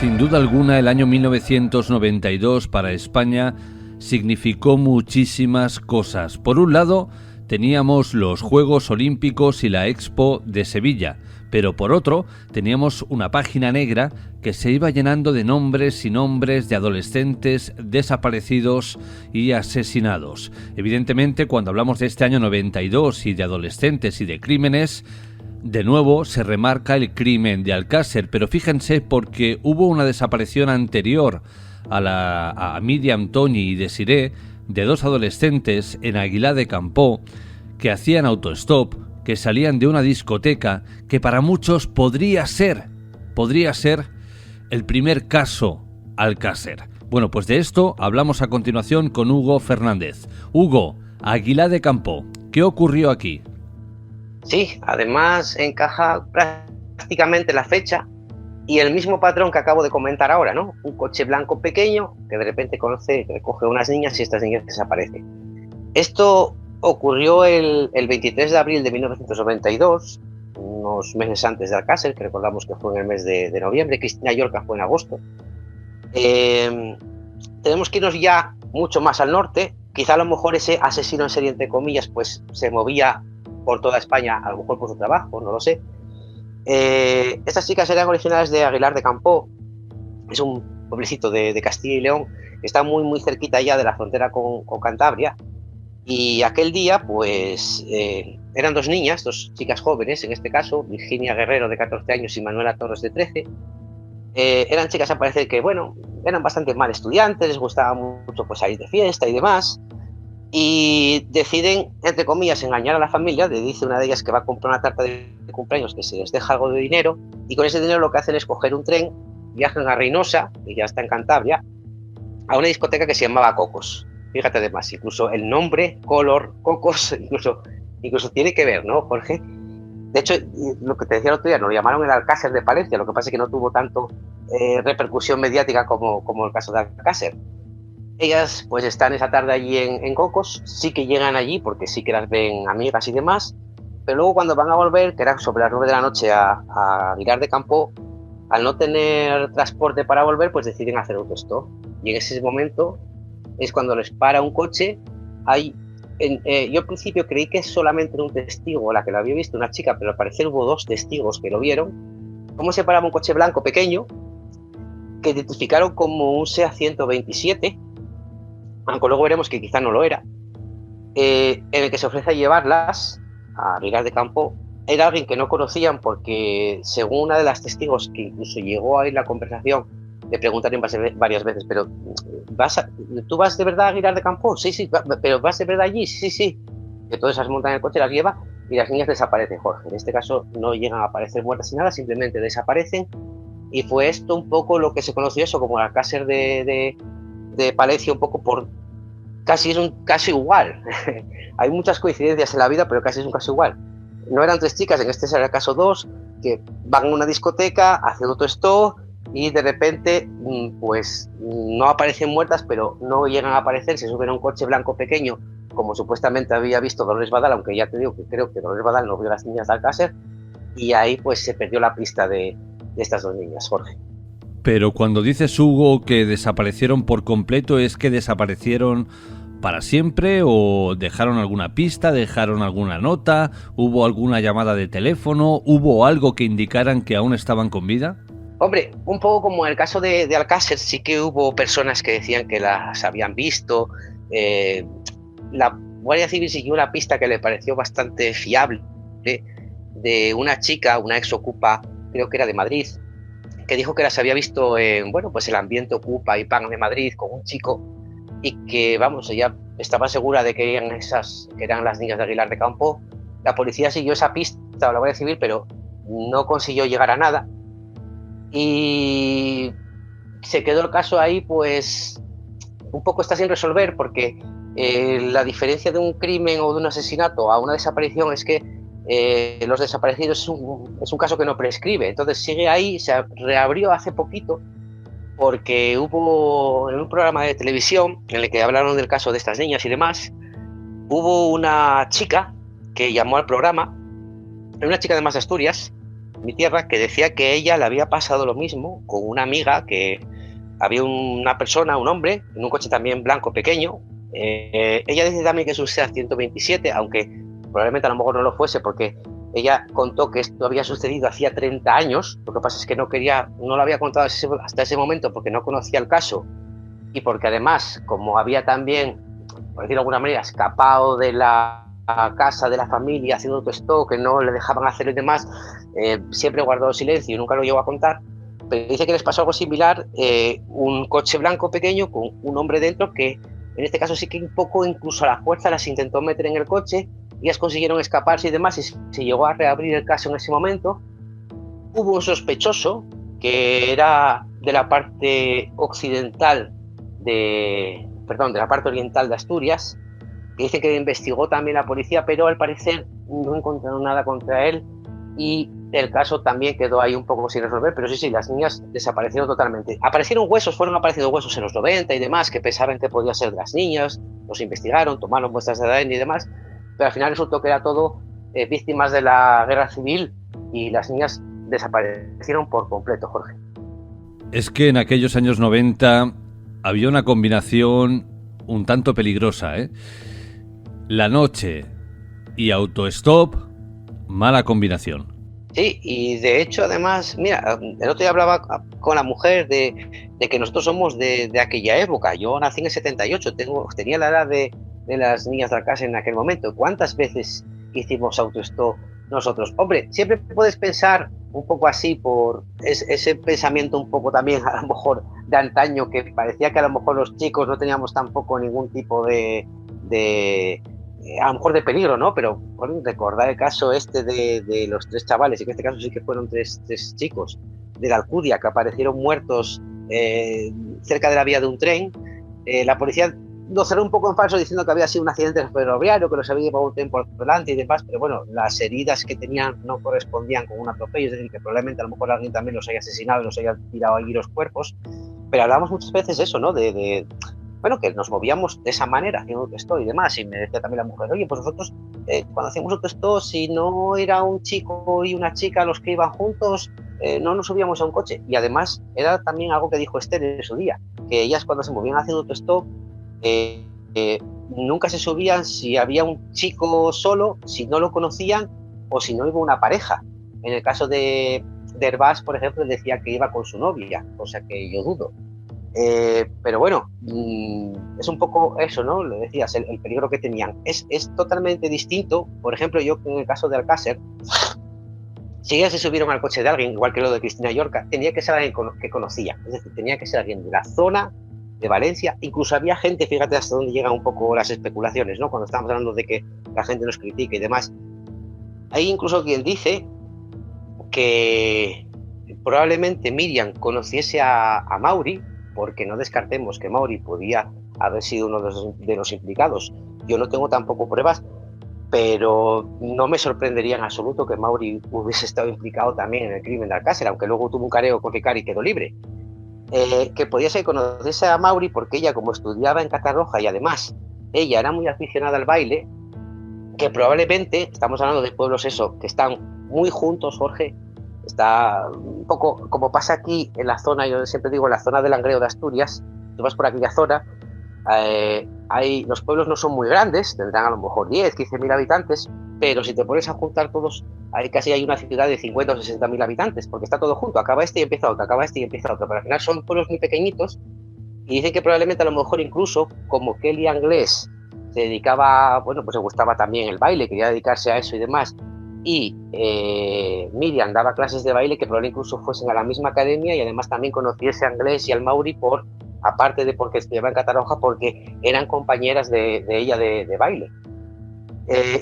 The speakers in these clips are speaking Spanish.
Sin duda alguna, el año 1992 para España significó muchísimas cosas. Por un lado, teníamos los Juegos Olímpicos y la Expo de Sevilla, pero por otro, teníamos una página negra que se iba llenando de nombres y nombres de adolescentes desaparecidos y asesinados. Evidentemente, cuando hablamos de este año 92 y de adolescentes y de crímenes, de nuevo se remarca el crimen de Alcácer, pero fíjense porque hubo una desaparición anterior a Míriam, Toni y Desiré, de dos adolescentes en Aguilar de Campoo que hacían autostop, que salían de una discoteca que para muchos podría ser el primer caso Alcácer. Bueno, pues de esto hablamos a continuación con Hugo Fernández. Hugo, Aguilar de Campoo, ¿qué ocurrió aquí? Sí, además encaja prácticamente la fecha y el mismo patrón que acabo de comentar ahora, ¿no? Un coche blanco pequeño que de repente recoge a unas niñas y estas niñas desaparecen. Esto ocurrió el 23 de abril de 1992, unos meses antes de Alcácer, que recordamos que fue en el mes de noviembre. Cristina Yorca fue en agosto. Tenemos que irnos ya mucho más al norte. Quizá a lo mejor ese asesino en serie, entre comillas, pues se movía por toda España, a lo mejor por su trabajo, no lo sé. Estas chicas eran originarias de Aguilar de Campoo. Es un pueblecito de Castilla y León, que está muy muy cerquita ya de la frontera con Cantabria. Y aquel día, pues, eran dos niñas, dos chicas jóvenes, en este caso, Virginia Guerrero, de 14 años, y Manuela Torres, de 13. Eran chicas, a parecer que, bueno, eran bastante mal estudiantes, les gustaba mucho pues salir de fiesta y demás. Y deciden, entre comillas, engañar a la familia. Le dice una de ellas que va a comprar una tarta de cumpleaños, que se les deja algo de dinero, y con ese dinero lo que hacen es coger un tren, viajan a Reynosa, que ya está en Cantabria, a una discoteca que se llamaba Cocos. Fíjate, además, incluso el nombre, Color, Cocos, incluso tiene que ver, ¿no, Jorge? De hecho, lo que te decía el otro día, nos lo llamaron el Alcácer de Palencia, lo que pasa es que no tuvo tanto repercusión mediática como el caso de Alcácer. Ellas pues están esa tarde allí en Cocos, sí que llegan allí porque sí que las ven amigas y demás, pero luego cuando van a volver, que era sobre las 9 de la noche a Aguilar de Campoo, al no tener transporte para volver, pues deciden hacer autostop. Y en ese momento es cuando les para un coche. Yo al principio creí que solamente era un testigo la que lo había visto, una chica, pero al parecer hubo dos testigos que lo vieron. Cómo se paraba un coche blanco pequeño, que identificaron como un SEAT 127, aunque luego veremos que quizá no lo era, en el que se ofrece a llevarlas a Aguilar de Campoo. Era alguien que no conocían porque, según una de las testigos que incluso llegó a ir la conversación, le preguntaron varias veces, pero ¿tú vas de verdad a Aguilar de Campoo? Sí, pero ¿vas de verdad allí? Sí. Entonces las montan en el coche, las lleva y las niñas desaparecen, Jorge. En este caso no llegan a aparecer muertas ni nada, simplemente desaparecen. Y fue esto un poco lo que se conoció eso como el Alcácer de Palencia, un poco por... Casi es un caso igual. Hay muchas coincidencias en la vida, pero casi es un caso igual. No eran tres chicas, en este será el caso dos, que van a una discoteca, hacen autostop y de repente pues no aparecen muertas, pero no llegan a aparecer, se suben a un coche blanco pequeño, como supuestamente había visto Dolores Badal, aunque ya te digo que creo que Dolores Badal no vio a las niñas de Alcácer, y ahí pues se perdió la pista de estas dos niñas, Jorge. Pero cuando dices, Hugo, que desaparecieron por completo, ¿es que desaparecieron para siempre o dejaron alguna pista, dejaron alguna nota, hubo alguna llamada de teléfono, hubo algo que indicaran que aún estaban con vida? Hombre, un poco como en el caso de Alcácer, sí que hubo personas que decían que las habían visto. La Guardia Civil siguió una pista que le pareció bastante fiable de una chica, una ex Ocupa, creo que era de Madrid, que dijo que las había visto en, pues el ambiente Ocupa y Pan de Madrid con un chico, y que, ella estaba segura de que eran las niñas de Aguilar de Campoo. La policía siguió esa pista, o la Guardia Civil, pero no consiguió llegar a nada. Y se quedó el caso ahí, pues, un poco está sin resolver, porque la diferencia de un crimen o de un asesinato a una desaparición es que los desaparecidos es un caso que no prescribe. Entonces sigue ahí, se reabrió hace poquito, porque hubo en un programa de televisión en el que hablaron del caso de estas niñas y demás, hubo una chica que llamó al programa, era una chica de Asturias, mi tierra, que decía que ella le había pasado lo mismo con una amiga, que había una persona, un hombre, en un coche también blanco pequeño. Ella dice también que es un Seat 127, aunque probablemente a lo mejor no lo fuese, porque ella contó que esto había sucedido hacía 30 años. Lo que pasa es que no lo había contado hasta ese momento porque no conocía el caso, y porque además, como había también, por decirlo de alguna manera, escapado de la casa de la familia haciendo autostop, que no le dejaban hacer y demás, siempre guardó silencio y nunca lo llegó a contar. Pero dice que les pasó algo similar, un coche blanco pequeño con un hombre dentro que, en este caso sí que un poco incluso a la fuerza las intentó meter en el coche, ellas consiguieron escaparse y demás, y se llegó a reabrir el caso en ese momento. Hubo un sospechoso que era de la parte occidental de la parte oriental de Asturias, que dice que investigó también la policía, pero al parecer no encontraron nada contra él y el caso también quedó ahí un poco sin resolver. Pero sí, las niñas desaparecieron totalmente. Fueron apareciendo huesos en los 90 y demás, que pensaban que podía ser de las niñas, los investigaron, tomaron muestras de ADN y demás, pero al final resultó que era todo víctimas de la guerra civil, y las niñas desaparecieron por completo, Jorge. Es que en aquellos años 90 había una combinación un tanto peligrosa, ¿eh? La noche y autostop, mala combinación. Sí, y de hecho, además, mira, el otro día hablaba con la mujer de que nosotros somos de aquella época. Yo nací en el 78, tenía la edad de las niñas de la casa en aquel momento. ¿Cuántas veces hicimos autostop nosotros? Hombre, siempre puedes pensar un poco así por ese pensamiento un poco también a lo mejor de antaño, que parecía que a lo mejor los chicos no teníamos tampoco ningún tipo de a lo mejor de peligro, ¿no? Pero bueno, recordar el caso este de los 3 chavales, y que en este caso sí que fueron tres chicos de la Alcudia que aparecieron muertos cerca de la vía de un tren. La policía lo cerró un poco en falso diciendo que había sido un accidente ferroviario, que los había llevado un tren por delante y demás, pero bueno, las heridas que tenían no correspondían con un atropello, es decir, que probablemente a lo mejor alguien también los haya asesinado y los haya tirado allí los cuerpos. Pero hablamos muchas veces eso, ¿no? Bueno, que nos movíamos de esa manera haciendo autostop y demás. Y me decía también la mujer, oye, pues nosotros cuando hacíamos autostop, si no era un chico y una chica los que iban juntos, no nos subíamos a un coche. Y además era también algo que dijo Esther en su día, que ellas cuando se movían haciendo autostop nunca se subían si había un chico solo, si no lo conocían o si no iba una pareja. En el caso de Herbás, por ejemplo, decía que iba con su novia, cosa que yo dudo. Pero bueno, es un poco eso, ¿no? Lo decías, el peligro que tenían. Es totalmente distinto. Por ejemplo, yo en el caso de Alcácer, si ellas se subieron al coche de alguien, igual que lo de Cristina Llorca, tenía que ser alguien que conocía. Es decir, tenía que ser alguien de la zona de Valencia. Incluso había gente, fíjate hasta dónde llegan un poco las especulaciones, ¿no? Cuando estamos hablando de que la gente nos critique y demás. Hay incluso quien dice que probablemente Miriam conociese a Mauri, porque no descartemos que Mauri podía haber sido uno de los implicados. Yo no tengo tampoco pruebas, pero no me sorprendería en absoluto que Mauri hubiese estado implicado también en el crimen de Alcácer, aunque luego tuvo un careo con Ricard y quedó libre. Que podía ser que conociese a Mauri porque ella, como estudiaba en Catarroja y además ella era muy aficionada al baile, que probablemente, estamos hablando de pueblos que están muy juntos, Jorge, está un poco como pasa aquí en la zona, yo siempre digo en la zona del Langreo de Asturias, tú vas por aquella zona, los pueblos no son muy grandes, tendrán a lo mejor 10, 15.000 habitantes, pero si te pones a juntar todos, casi hay una ciudad de 50 o 60.000 habitantes, porque está todo junto, acaba este y empieza otro, acaba este y empieza otro, pero al final son pueblos muy pequeñitos, y dicen que probablemente a lo mejor incluso, como Kelly Anglés se dedicaba, bueno, pues le gustaba también el baile, quería dedicarse a eso y demás, y Miriam daba clases de baile, que probablemente incluso fuesen a la misma academia y además también conociese a Anglés y al Mauri aparte de porque estudiaba en Catarroja, porque eran compañeras de ella de baile.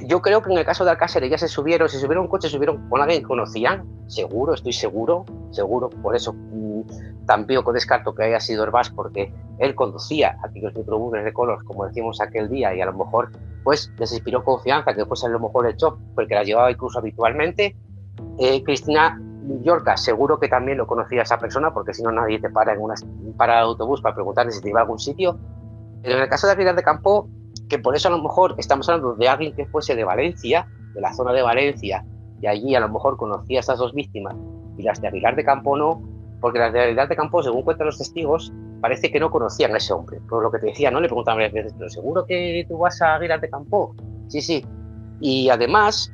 Yo creo que en el caso de Alcácer ellas se subieron a un coche, subieron con alguien que conocían, seguro, estoy seguro, por eso tampoco descarto que haya sido Herbás, porque él conducía aquellos microbuses de Colors, como decimos aquel día, y a lo mejor pues les inspiró confianza, que después a lo mejor el choque, porque la llevaba incluso habitualmente. Cristina Llorca, seguro que también lo conocía a esa persona, porque si no nadie te para en una parada de autobús para preguntarle si te iba a algún sitio. Pero en el caso de Aguilar de Campo, que por eso a lo mejor estamos hablando de alguien que fuese de Valencia, de la zona de Valencia, y allí a lo mejor conocía a estas dos víctimas y las de Aguilar de Campo no, porque las de Aguilar de Campo, según cuentan los testigos, parece que no conocían a ese hombre. Por lo que te decía, ¿no? Le preguntaban varias veces, ¿pero seguro que tú vas a Aguilar de Campo? Sí, sí. Y además,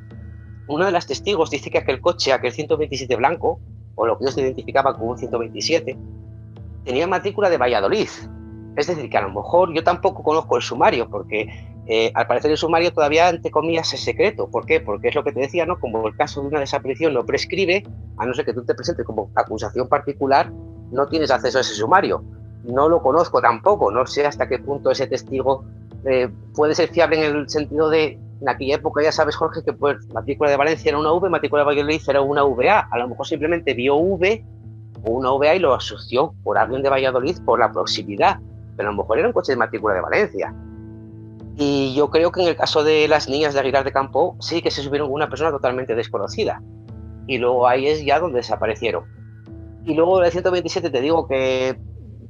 uno de los testigos dice que aquel coche, aquel 127 blanco, o lo que ellos identificaban como un 127, tenía matrícula de Valladolid. Es decir, que a lo mejor yo tampoco conozco el sumario, porque al parecer el sumario todavía, entre comillas, es secreto. ¿Por qué? Porque es lo que te decía, ¿no? Como el caso de una desaparición no prescribe, a no ser que tú te presentes como acusación particular, no tienes acceso a ese sumario. No lo conozco tampoco, no sé hasta qué punto ese testigo puede ser fiable en el sentido de, en aquella época ya sabes, Jorge, que pues matrícula de Valencia era una V, matrícula de Valladolid era una VA. A lo mejor simplemente vio V o una VA y lo asoció por alguien de Valladolid por la proximidad, pero a lo mejor era un coche de matrícula de Valencia. Y yo creo que en el caso de las niñas de Aguilar de Campo sí que se subieron con una persona totalmente desconocida, y luego ahí es ya donde desaparecieron. Y luego el 127 te digo que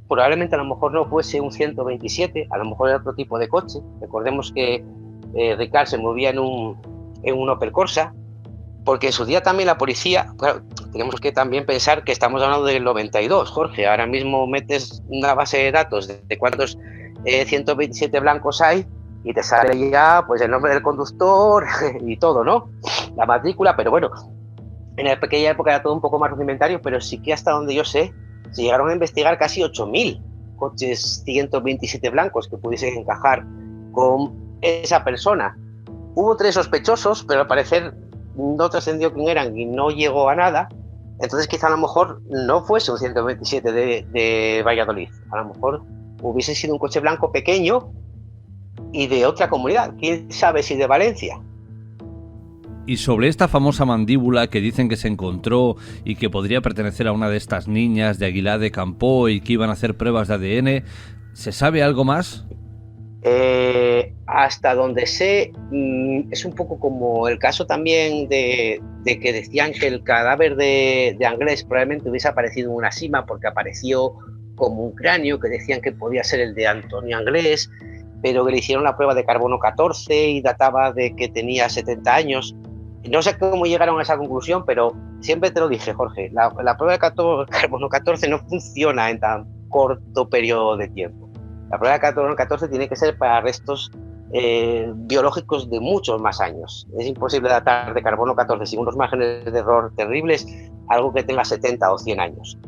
probablemente a lo mejor no fuese un 127, a lo mejor era otro tipo de coche. Recordemos que Ricard se movía en un Opel Corsa, porque en su día también la policía, claro, tenemos que también pensar que estamos hablando del 92, Jorge. Ahora mismo metes una base de datos de cuántos 127 blancos hay y te sale ya pues el nombre del conductor y todo, ¿no? La matrícula, pero bueno, en aquella época era todo un poco más rudimentario, pero sí que hasta donde yo sé, se llegaron a investigar casi 8.000 coches 127 blancos que pudiesen encajar con esa persona. Hubo 3 sospechosos, pero al parecer no trascendió quién eran y no llegó a nada. Entonces quizá a lo mejor no fuese un 127 de Valladolid. A lo mejor hubiese sido un coche blanco pequeño y de otra comunidad. ¿Quién sabe si de Valencia? Y sobre esta famosa mandíbula que dicen que se encontró y que podría pertenecer a una de estas niñas de Aguilar de Campo y que iban a hacer pruebas de ADN, ¿se sabe algo más? Hasta donde sé, es un poco como el caso también de que decían que el cadáver de Anglés probablemente hubiese aparecido en una sima porque apareció como un cráneo, que decían que podía ser el de Antonio Anglés, pero que le hicieron la prueba de carbono 14 y databa de que tenía 70 años. No sé cómo llegaron a esa conclusión, pero siempre te lo dije, Jorge, la prueba de carbono 14 no funciona en tan corto periodo de tiempo. La prueba de carbono 14 tiene que ser para restos biológicos de muchos más años. Es imposible datar de carbono 14 sin unos márgenes de error terribles algo que tenga 70 o 100 años.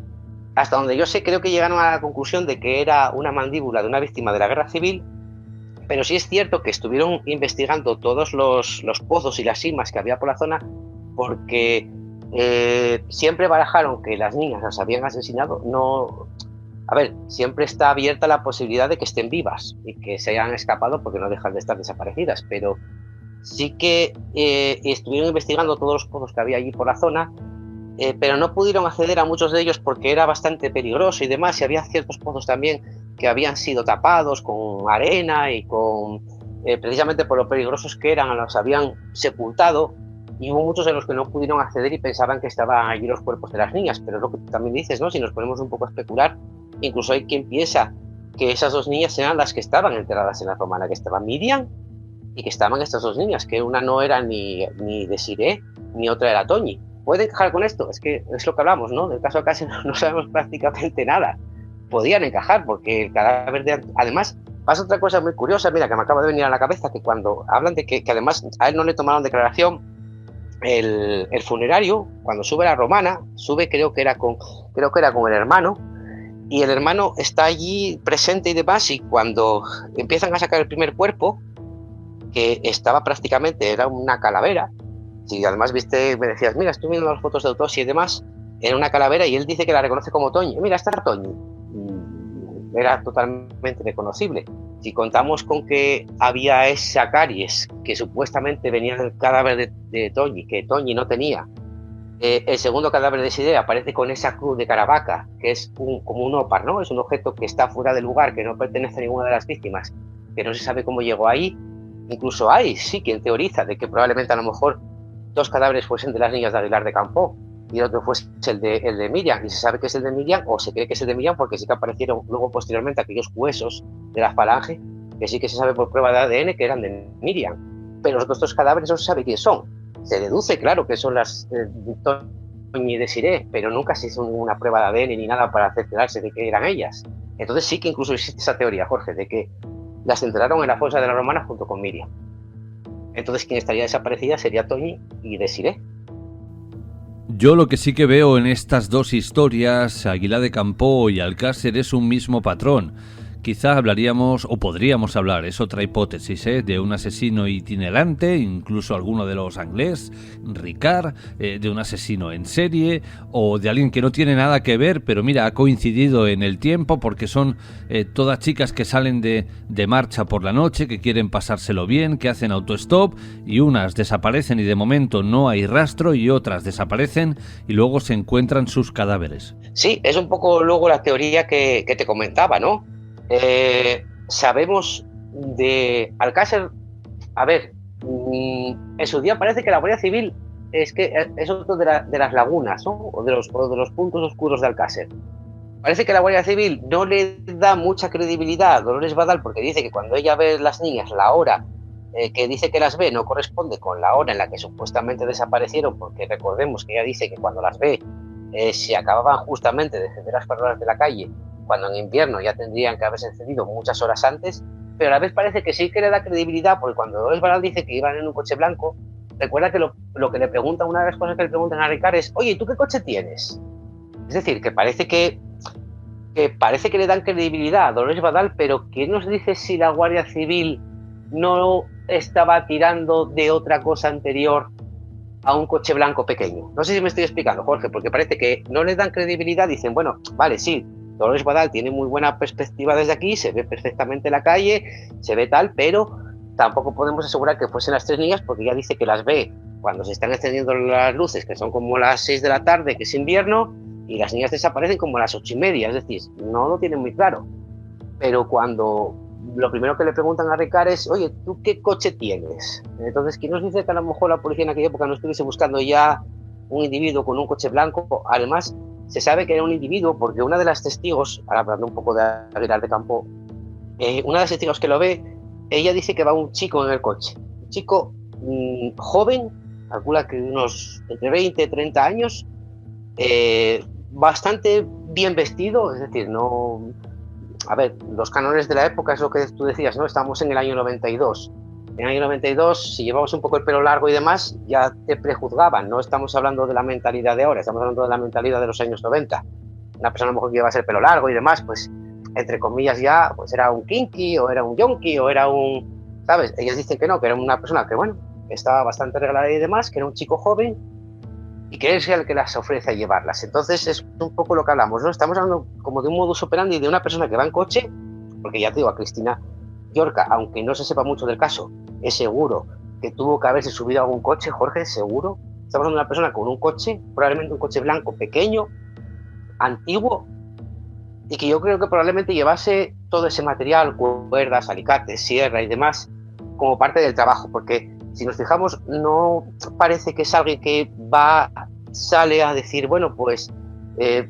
Hasta donde yo sé, creo que llegaron a la conclusión de que era una mandíbula de una víctima de la guerra civil, pero sí es cierto que estuvieron investigando todos los pozos y las simas que había por la zona, porque siempre barajaron que las niñas las habían asesinado. No, a ver, siempre está abierta la posibilidad de que estén vivas y que se hayan escapado porque no dejan de estar desaparecidas, pero sí que estuvieron investigando todos los pozos que había allí por la zona, pero no pudieron acceder a muchos de ellos porque era bastante peligroso y demás, y había ciertos pozos también que habían sido tapados con arena y con precisamente por lo peligrosos que eran, los habían sepultado, y hubo muchos de los que no pudieron acceder y pensaban que estaban allí los cuerpos de las niñas. Pero es lo que también dices, ¿no? Si nos ponemos un poco a especular, incluso hay quien piensa que esas dos niñas eran las que estaban enterradas en la romana, que estaban Miriam y que estaban estas dos niñas, que una no era ni Desiree ni otra era Toñi. ¿Puede encajar con esto? Es que es lo que hablamos, ¿no? Del caso de casi no sabemos prácticamente nada. Podían encajar porque el cadáver de... Además, pasa otra cosa muy curiosa, mira, que me acaba de venir a la cabeza, que cuando hablan de que además a él no le tomaron declaración, el funerario, cuando sube a la romana, sube creo que era con el hermano, y el hermano está allí presente y demás, y cuando empiezan a sacar el primer cuerpo, que estaba prácticamente, era una calavera, y además viste, me decías, mira, estoy viendo las fotos de autopsia y demás, era una calavera, y él dice que la reconoce como Toñi. Mira, esta era Toñi. Era totalmente reconocible. Si contamos con que había esa caries que supuestamente venía del cadáver de Toñi, que Toñi no tenía, el segundo cadáver de Sidea aparece con esa cruz de Caravaca, que es como un ópar, ¿no? Es un objeto que está fuera del lugar, que no pertenece a ninguna de las víctimas, que no se sabe cómo llegó ahí. Incluso hay, sí, quien teoriza de que probablemente a lo mejor 2 cadáveres fuesen de las niñas de Aguilar de Campo y el otro fuese el de Miriam, y se sabe que es el de Miriam, o se cree que es el de Miriam porque sí que aparecieron luego posteriormente aquellos huesos de la falange, que sí que se sabe por prueba de ADN que eran de Miriam, pero los otros 2 cadáveres no se sabe quiénes son. Se deduce, claro, que son las Toñi y Desiree, pero nunca se hizo ninguna prueba de ADN ni nada para cerciorarse de que eran ellas. Entonces sí que incluso existe esa teoría, Jorge, de que las enterraron en la fosa de la Romana junto con Miriam. Entonces quien estaría desaparecida sería Toñi y Desiree. Yo lo que sí que veo en estas dos historias, Aguilar de Campoo y Alcácer, es un mismo patrón. Quizá hablaríamos, o podríamos hablar, es otra hipótesis, de un asesino itinerante, incluso alguno de los Anglés, Ricard, de un asesino en serie, o de alguien que no tiene nada que ver, pero mira, ha coincidido en el tiempo, porque son todas chicas que salen de marcha por la noche, que quieren pasárselo bien, que hacen autostop, y unas desaparecen y de momento no hay rastro, y otras desaparecen y luego se encuentran sus cadáveres. Sí, es un poco luego la teoría que te comentaba, ¿no? Sabemos de Alcácer, a ver, en su día parece que la Guardia Civil es otro de las lagunas, ¿no? o de los puntos oscuros de Alcácer. Parece que la Guardia Civil no le da mucha credibilidad a Dolores Badal, porque dice que cuando ella ve las niñas, la hora que dice que las ve no corresponde con la hora en la que supuestamente desaparecieron, porque recordemos que ella dice que cuando las ve se acababan justamente de encender las farolas de la calle, cuando en invierno ya tendrían que haberse encendido muchas horas antes, pero a la vez parece que sí que le da credibilidad, porque cuando Dolores Badal dice que iban en un coche blanco, recuerda que lo que le preguntan, una de las cosas que le preguntan a Ricard es: oye, ¿tú qué coche tienes? Es decir, que parece que le dan credibilidad a Dolores Badal, pero ¿quién nos dice si la Guardia Civil no estaba tirando de otra cosa anterior a un coche blanco pequeño? No sé si me estoy explicando, Jorge, porque parece que no le dan credibilidad. Dicen, bueno, vale, sí, Dolores Badal tiene muy buena perspectiva desde aquí, se ve perfectamente la calle, se ve tal, pero tampoco podemos asegurar que fuesen las tres niñas, porque ella dice que las ve cuando se están encendiendo las luces, que son como las 6 de la tarde, que es invierno, y las niñas desaparecen como a las 8:30, es decir, no lo tienen muy claro. Pero cuando lo primero que le preguntan a Ricard es: oye, ¿tú qué coche tienes? Entonces, ¿quién nos dice que a lo mejor la policía en aquella época no estuviese buscando ya un individuo con un coche blanco? Además, se sabe que era un individuo porque una de las testigos, ahora hablando un poco de Aguilar de Campoo, una de las testigos que lo ve, ella dice que va un chico en el coche. Un chico joven, calcula que unos entre 20 y 30 años, bastante bien vestido, es decir, no... A ver, los cánones de la época es lo que tú decías, ¿no? Estamos en el año 92. En el año 92, si llevabas un poco el pelo largo y demás, ya te prejuzgaban. No estamos hablando de la mentalidad de ahora, estamos hablando de la mentalidad de los años 90. Una persona a lo mejor que llevaba el pelo largo y demás, pues, entre comillas ya, pues era un kinky, o era un yonki, o era un... ¿Sabes? Ellos dicen que no, que era una persona que, bueno, estaba bastante arreglada y demás, que era un chico joven, y que es el que las ofrece a llevarlas. Entonces es un poco lo que hablamos, ¿no? Estamos hablando como de un modus operandi de una persona que va en coche, porque ya te digo, a Cristina Llorca, aunque no se sepa mucho del caso, es seguro que tuvo que haberse subido a algún coche, Jorge, seguro. Estamos hablando de una persona con un coche, probablemente un coche blanco pequeño, antiguo, y que yo creo que probablemente llevase todo ese material, cuerdas, alicates, sierra y demás, como parte del trabajo, porque si nos fijamos, no parece que es alguien que sale a decir, bueno, pues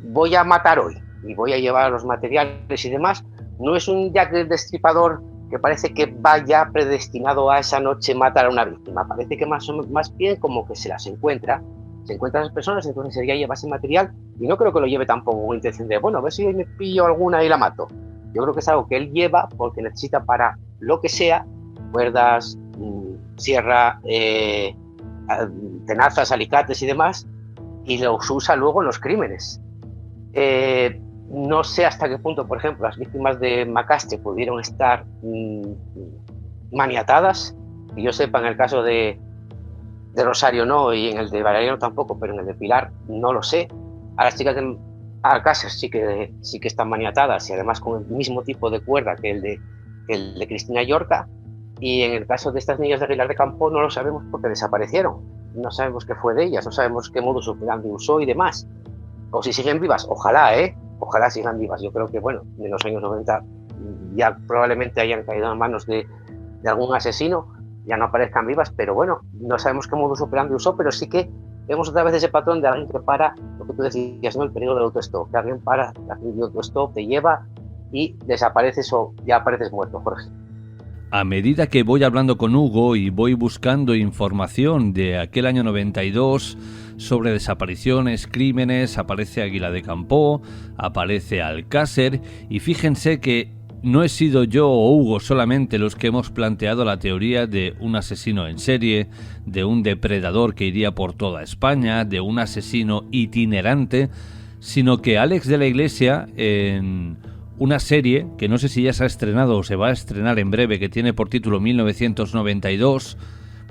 voy a matar hoy y voy a llevar los materiales y demás. No es un Jack el Destripador que parece que vaya predestinado a esa noche matar a una víctima. Parece que más bien como que se encuentra a las personas, entonces sería llevarse material, y no creo que lo lleve tampoco con intención de, bueno, a ver si hoy me pillo alguna y la mato. Yo creo que es algo que él lleva porque necesita para lo que sea, cuerdas, sierra, tenazas, alicates y demás, y los usa luego en los crímenes. No sé hasta qué punto, por ejemplo, las víctimas de Macastre pudieron estar maniatadas, que yo sepa, en el caso de Rosario no, y en el de Valeriano tampoco, pero en el de Pilar no lo sé. A las chicas de Alcácer sí que están maniatadas, y además con el mismo tipo de cuerda que el de Cristina Llorca. Y en el caso de estas niñas de Aguilar de Campoo no lo sabemos porque desaparecieron. No sabemos qué fue de ellas, no sabemos qué modus operandi usó y demás. O si siguen vivas, ojalá, ojalá sigan vivas. Yo creo que, bueno, en los años 90 ya probablemente hayan caído en manos de algún asesino, ya no aparezcan vivas, pero bueno, no sabemos qué modus operandi usó, pero sí que vemos otra vez ese patrón de alguien que para, lo que tú decías, ¿no? El peligro del autostop, que alguien para, el autostop te lleva y desapareces o ya apareces muerto, Jorge. a medida que voy hablando con Hugo y voy buscando información de aquel año 92 sobre desapariciones, crímenes, aparece Águila de Campoo, aparece Alcácer, y fíjense que no he sido yo o Hugo solamente los que hemos planteado la teoría de un asesino en serie, de un depredador que iría por toda España, de un asesino itinerante, sino que Alex de la Iglesia, en una serie que no sé si ya se ha estrenado o se va a estrenar en breve, que tiene por título 1992,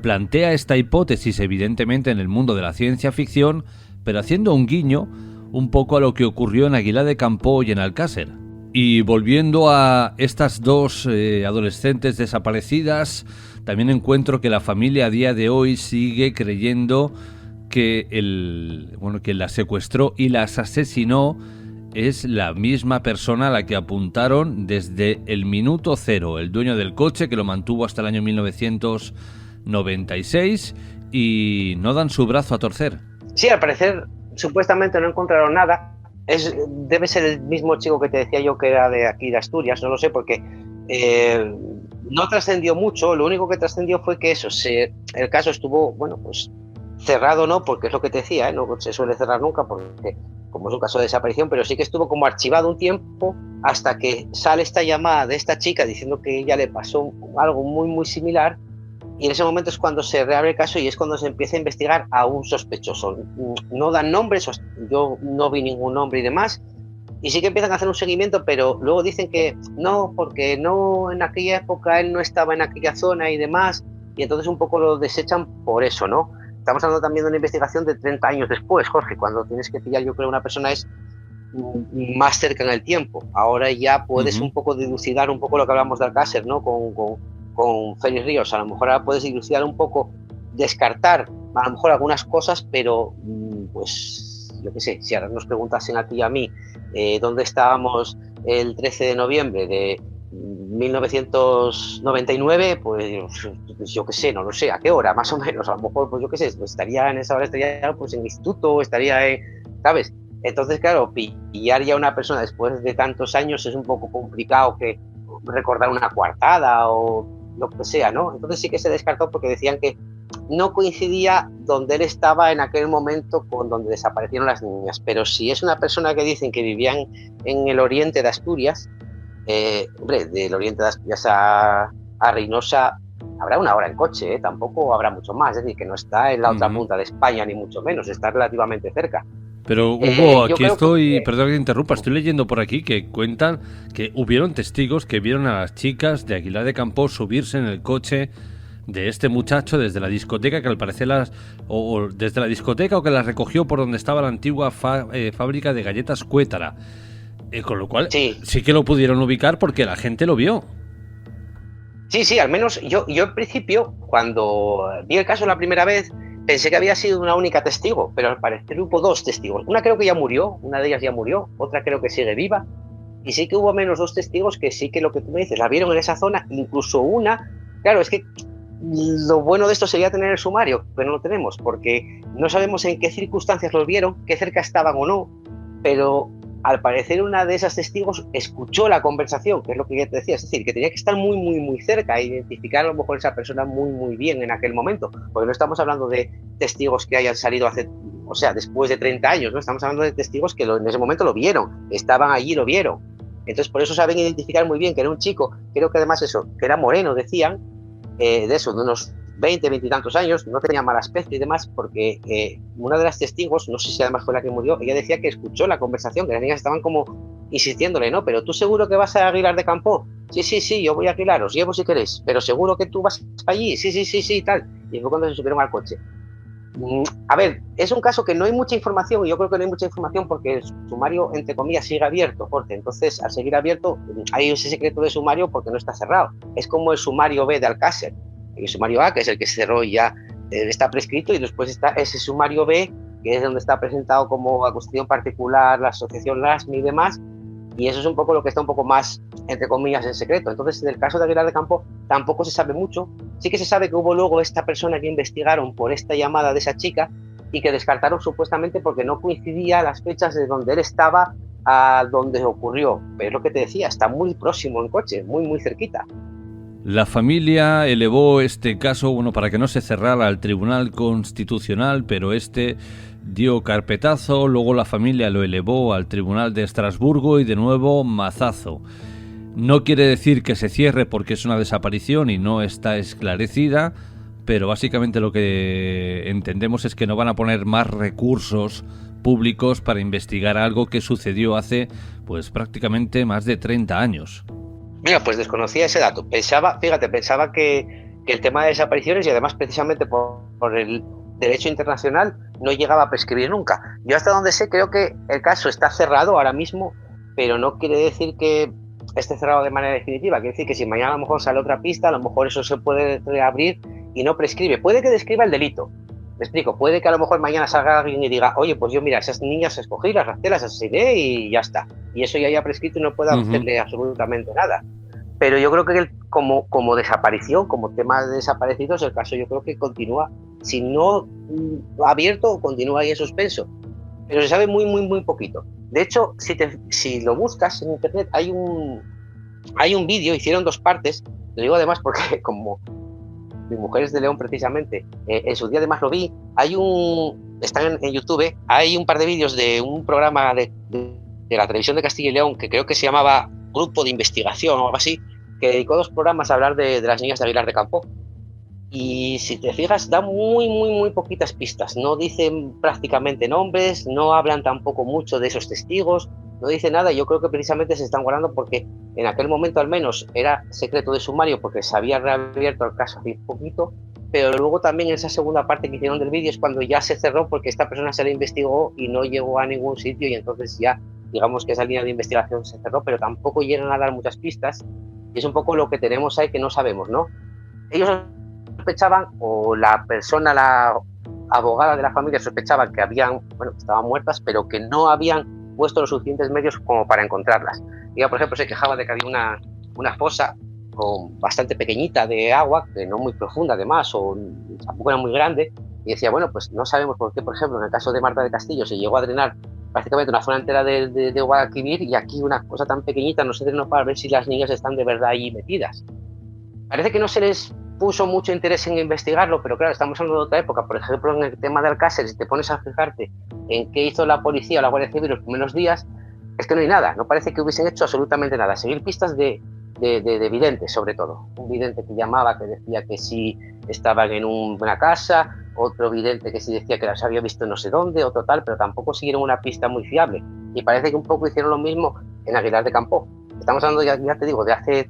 plantea esta hipótesis evidentemente en el mundo de la ciencia ficción, pero haciendo un guiño un poco a lo que ocurrió en Águila de Campoo y en Alcácer. Y volviendo a estas dos adolescentes desaparecidas, también encuentro que la familia a día de hoy sigue creyendo que quien las secuestró y las asesinó es la misma persona a la que apuntaron desde el minuto cero, el dueño del coche, que lo mantuvo hasta el año 1996, y no dan su brazo a torcer. Sí, al parecer supuestamente no encontraron nada. Debe ser el mismo chico que te decía yo que era de aquí de Asturias, no lo sé, porque no trascendió mucho. Lo único que trascendió fue que el caso estuvo, pues cerrado, no, porque es lo que te decía, no se suele cerrar nunca, porque como es un caso de desaparición, pero sí que estuvo como archivado un tiempo hasta que sale esta llamada de esta chica diciendo que ella le pasó algo muy muy similar, y en ese momento es cuando se reabre el caso y es cuando se empieza a investigar a un sospechoso. No dan nombres, yo no vi ningún nombre y demás, y sí que empiezan a hacer un seguimiento, pero luego dicen que no, porque no, en aquella época él no estaba en aquella zona y demás, y entonces un poco lo desechan por eso, ¿no? Estamos hablando también de una investigación de 30 años después, Jorge, cuando tienes que pillar, yo creo, una persona es más cerca en el tiempo. Ahora ya puedes un poco dilucidar un poco lo que hablamos de Alcácer, ¿no? Con Félix Ríos, a lo mejor ahora puedes dilucidar un poco, descartar a lo mejor algunas cosas, pero pues yo qué sé, si ahora nos preguntasen a ti y a mí dónde estábamos el 13 de noviembre de 1999, pues yo qué sé, no lo sé, a qué hora más o menos, a lo mejor pues yo qué sé, pues estaría en esa hora, estaría pues en el instituto, estaría ¿sabes? Entonces claro, pillar ya a una persona después de tantos años es un poco complicado, que recordar una coartada o lo que sea, ¿no? Entonces sí que se descartó porque decían que no coincidía donde él estaba en aquel momento con donde desaparecieron las niñas, pero si es una persona que dicen que vivían en el oriente de Asturias, del oriente de Asturias a Reynosa habrá una hora en coche, tampoco habrá mucho más, es decir, que no está en la otra punta de España ni mucho menos, está relativamente cerca. Pero Hugo, aquí estoy, perdón que te interrumpa, estoy leyendo por aquí que cuentan que hubieron testigos que vieron a las chicas de Águila de Campoo subirse en el coche de este muchacho desde la discoteca, que al parecer o desde la discoteca, o que las recogió por donde estaba la antigua fábrica de galletas Cuétara. Con lo cual sí que lo pudieron ubicar porque la gente lo vio. Sí, al menos yo en principio, cuando vi el caso la primera vez, pensé que había sido una única testigo, pero al parecer hubo dos testigos. Una creo que ya murió, una de ellas ya murió, otra creo que sigue viva, y sí que hubo menos dos testigos que sí que lo que tú me dices, la vieron en esa zona, incluso una. Claro, es que lo bueno de esto sería tener el sumario, pero no lo tenemos, porque no sabemos en qué circunstancias los vieron, qué cerca estaban o no, pero al parecer una de esas testigos escuchó la conversación, que es lo que ya te decía, es decir, que tenía que estar muy, muy, muy cerca e identificar a lo mejor esa persona muy, muy bien en aquel momento, porque no estamos hablando de testigos que hayan salido después de 30 años, ¿no? Estamos hablando de testigos que en ese momento lo vieron, estaban allí y lo vieron. Entonces, por eso saben identificar muy bien que era un chico, creo que además que era moreno, decían, de unos 20 y tantos años, no tenía mala aspecto y demás, porque una de las testigos, no sé si además fue la que murió, ella decía que escuchó la conversación, que las niñas estaban como insistiéndole, ¿no? Pero tú seguro que vas a Aguilar de Campoo. Sí, yo voy a Aguilar, os llevo si queréis, pero seguro que tú vas allí. Sí, tal. Y fue cuando se subieron al coche. A ver, es un caso que no hay mucha información, y yo creo que no hay mucha información porque el sumario, entre comillas, sigue abierto, Jorge. Entonces, al seguir abierto, hay ese secreto de sumario porque no está cerrado. Es como el sumario B de Alcácer. El sumario A, que es el que se cerró y ya está prescrito, y después está ese sumario B, que es donde está presentado como acusación particular la asociación LASMI y demás, y eso es un poco lo que está un poco más, entre comillas, en secreto. Entonces, en el caso de Aguilar de Campoo tampoco se sabe mucho. Sí que se sabe que hubo luego esta persona que investigaron por esta llamada de esa chica y que descartaron supuestamente porque no coincidía las fechas de donde él estaba a donde ocurrió. Pero es lo que te decía, está muy próximo en coche, muy, muy cerquita. La familia elevó este caso, bueno, para que no se cerrara al Tribunal Constitucional, pero este dio carpetazo, luego la familia lo elevó al Tribunal de Estrasburgo y de nuevo mazazo. No quiere decir que se cierre porque es una desaparición y no está esclarecida, pero básicamente lo que entendemos es que no van a poner más recursos públicos para investigar algo que sucedió hace pues prácticamente más de 30 años. Mira, pues desconocía ese dato. Pensaba que el tema de desapariciones, y además precisamente por el derecho internacional, no llegaba a prescribir nunca. Yo hasta donde sé creo que el caso está cerrado ahora mismo, pero no quiere decir que esté cerrado de manera definitiva. Quiere decir que si mañana a lo mejor sale otra pista, a lo mejor eso se puede reabrir y no prescribe. Puede que describa el delito. Me explico, puede que a lo mejor mañana salga alguien y diga, oye, pues yo mira, esas niñas escogí, las rapté, las asesiné y ya está. Y eso ya haya prescrito y no pueda hacerle absolutamente nada. Pero yo creo que como desaparición, como tema de desaparecidos, el caso yo creo que continúa, si no abierto, continúa ahí en suspenso. Pero se sabe muy, muy, muy poquito. De hecho, si lo buscas en internet, hay un vídeo, hicieron 2 partes, lo digo además porque como mi mujer es de León precisamente, en su día además lo vi, están en YouTube, hay un par de vídeos de un programa de la televisión de Castilla y León que creo que se llamaba Grupo de Investigación o algo así, que dedicó 2 programas a hablar de las niñas de Aguilar de Campo. Y si te fijas, da muy, muy, muy poquitas pistas. No dicen prácticamente nombres, no hablan tampoco mucho de esos testigos, no dice nada. Yo creo que precisamente se están guardando porque en aquel momento al menos era secreto de sumario porque se había reabierto el caso hace poquito, pero luego también en esa segunda parte que hicieron del vídeo es cuando ya se cerró porque esta persona se le investigó y no llegó a ningún sitio y entonces ya digamos que esa línea de investigación se cerró, pero tampoco llegan a dar muchas pistas y es un poco lo que tenemos ahí que no sabemos, ¿no? Ellos sospechaban, o la persona, la abogada de la familia sospechaba que estaban muertas, pero que no habían puesto los suficientes medios como para encontrarlas. Ella, por ejemplo, se quejaba de que había una fosa bastante pequeñita de agua, que no muy profunda además, o tampoco era muy grande, y decía, bueno, pues no sabemos por qué, por ejemplo, en el caso de Marta del Castillo se llegó a drenar prácticamente una zona entera de Guadalquivir y aquí una cosa tan pequeñita no se drenó para ver si las niñas están de verdad ahí metidas. Parece que no se les puso mucho interés en investigarlo, pero claro, estamos hablando de otra época. Por ejemplo, en el tema de Alcácer, si te pones a fijarte en qué hizo la policía o la Guardia Civil los primeros días, es que no hay nada, no parece que hubiesen hecho absolutamente nada. Seguir pistas de videntes, sobre todo. Un vidente que llamaba, que decía que sí estaban en una casa, otro vidente que sí decía que las había visto no sé dónde, otro tal, pero tampoco siguieron una pista muy fiable. Y parece que un poco hicieron lo mismo en Aguilar de Campo. Estamos hablando, ya te digo, de hace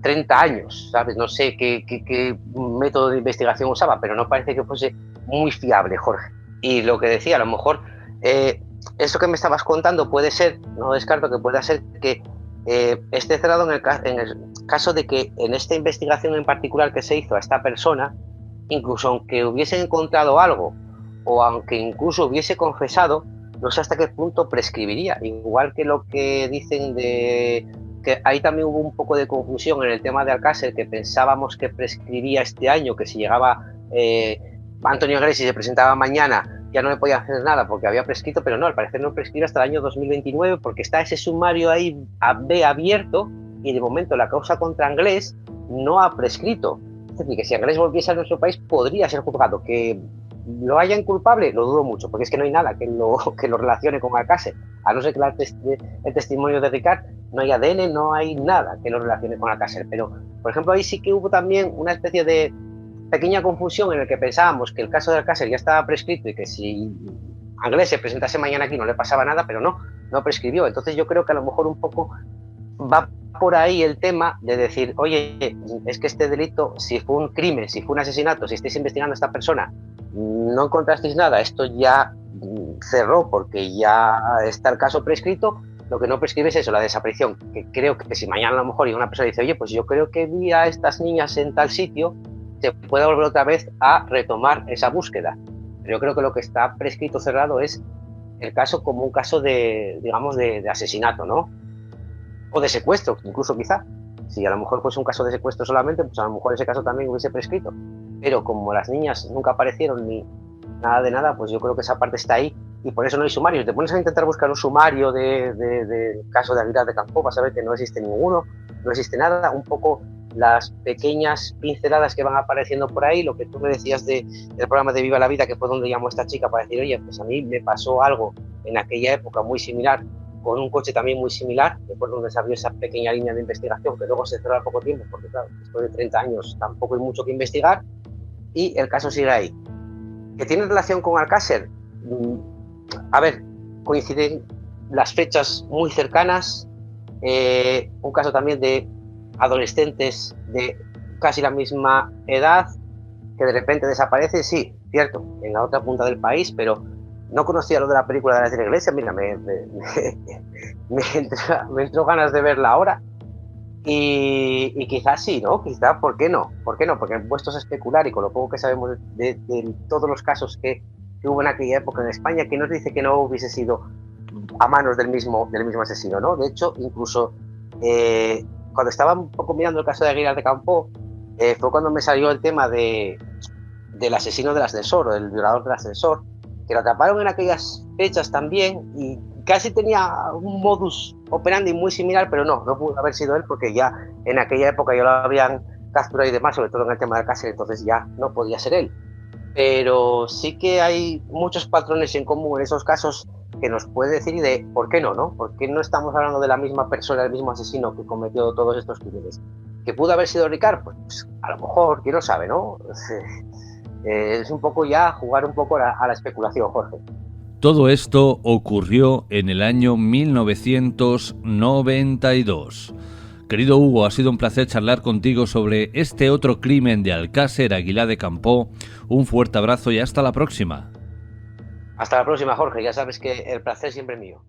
30 años, ¿sabes? No sé qué método de investigación usaba, pero no parece que fuese muy fiable, Jorge. Y lo que decía, a lo mejor eso que me estabas contando puede ser, no descarto que pueda ser que esté cerrado en el caso de que en esta investigación en particular que se hizo a esta persona, incluso aunque hubiese encontrado algo o aunque incluso hubiese confesado, no sé hasta qué punto prescribiría. Igual que lo que dicen de que ahí también hubo un poco de confusión en el tema de Alcácer, que pensábamos que prescribía este año, que si llegaba Antonio Inglés y se presentaba mañana ya no le podía hacer nada porque había prescrito, pero no, al parecer no prescribe hasta el año 2029 porque está ese sumario ahí abierto y de momento la causa contra Anglés no ha prescrito. Es decir, que si Anglés volviese a nuestro país podría ser juzgado. Que lo hayan culpable, lo dudo mucho, porque es que no hay nada que lo relacione con Alcácer, a no ser que el testimonio de Ricard, no hay ADN, no hay nada que lo relacione con Alcácer. Pero, por ejemplo, ahí sí que hubo también una especie de pequeña confusión en el que pensábamos que el caso de Alcácer ya estaba prescrito y que si Anglés se presentase mañana aquí no le pasaba nada, pero no prescribió. Entonces yo creo que a lo mejor un poco va por ahí el tema de decir, oye, es que este delito, si fue un crimen, si fue un asesinato, si estáis investigando a esta persona, no encontrasteis nada, esto ya cerró porque ya está el caso prescrito. Lo que no prescribe es eso, la desaparición, que creo que si mañana a lo mejor una persona dice, oye, pues yo creo que vi a estas niñas en tal sitio, se puede volver otra vez a retomar esa búsqueda. Pero yo creo que lo que está prescrito cerrado es el caso como un caso de, digamos, de asesinato, ¿no? O de secuestro, incluso quizá. Si a lo mejor fuese un caso de secuestro solamente, pues a lo mejor ese caso también hubiese prescrito. Pero como las niñas nunca aparecieron ni nada de nada, pues yo creo que esa parte está ahí y por eso no hay sumario. Si te pones a intentar buscar un sumario del caso de Aguilar de Campo, vas a ver que no existe ninguno, no existe nada. Un poco las pequeñas pinceladas que van apareciendo por ahí, lo que tú me decías del programa de Viva la Vida, que fue donde llamó esta chica para decir, oye, pues a mí me pasó algo en aquella época muy similar, con un coche también muy similar, que fue donde se abrió esa pequeña línea de investigación, que luego se cerró al poco tiempo, porque claro, después de 30 años tampoco hay mucho que investigar, y el caso sigue ahí. ¿Que tiene relación con Alcácer? A ver, coinciden las fechas muy cercanas, un caso también de adolescentes de casi la misma edad que de repente desaparecen, sí, cierto, en la otra punta del país, pero no conocía lo de la película de la iglesia, mira, me entró ganas de verla ahora y quizás sí, ¿no? Quizás, ¿por qué no? ¿Por qué no? Porque puestos a especular y con lo poco que sabemos de todos los casos que hubo en aquella época en España, que nos dice que no hubiese sido a manos del mismo asesino, ¿no? De hecho, incluso cuando estaba un poco mirando el caso de Aguilar de Campoo, fue cuando me salió el tema del asesino del ascensor, o del violador del ascensor, que lo atraparon en aquellas fechas también y casi tenía un modus operandi muy similar, pero no pudo haber sido él porque ya en aquella época ya lo habían capturado y demás, sobre todo en el tema del Alcácer, entonces ya no podía ser él. Pero sí que hay muchos patrones en común en esos casos que nos puede decir de por qué no, ¿por qué no estamos hablando de la misma persona, del mismo asesino que cometió todos estos crímenes? ¿Que pudo haber sido Ricard? Pues a lo mejor, quién lo sabe, ¿no? Es un poco ya jugar un poco a la especulación, Jorge. Todo esto ocurrió en el año 1992. Querido Hugo, ha sido un placer charlar contigo sobre este otro crimen de Alcácer, Aguilar de Campoo. Un fuerte abrazo y hasta la próxima. Hasta la próxima, Jorge. Ya sabes que el placer siempre es mío.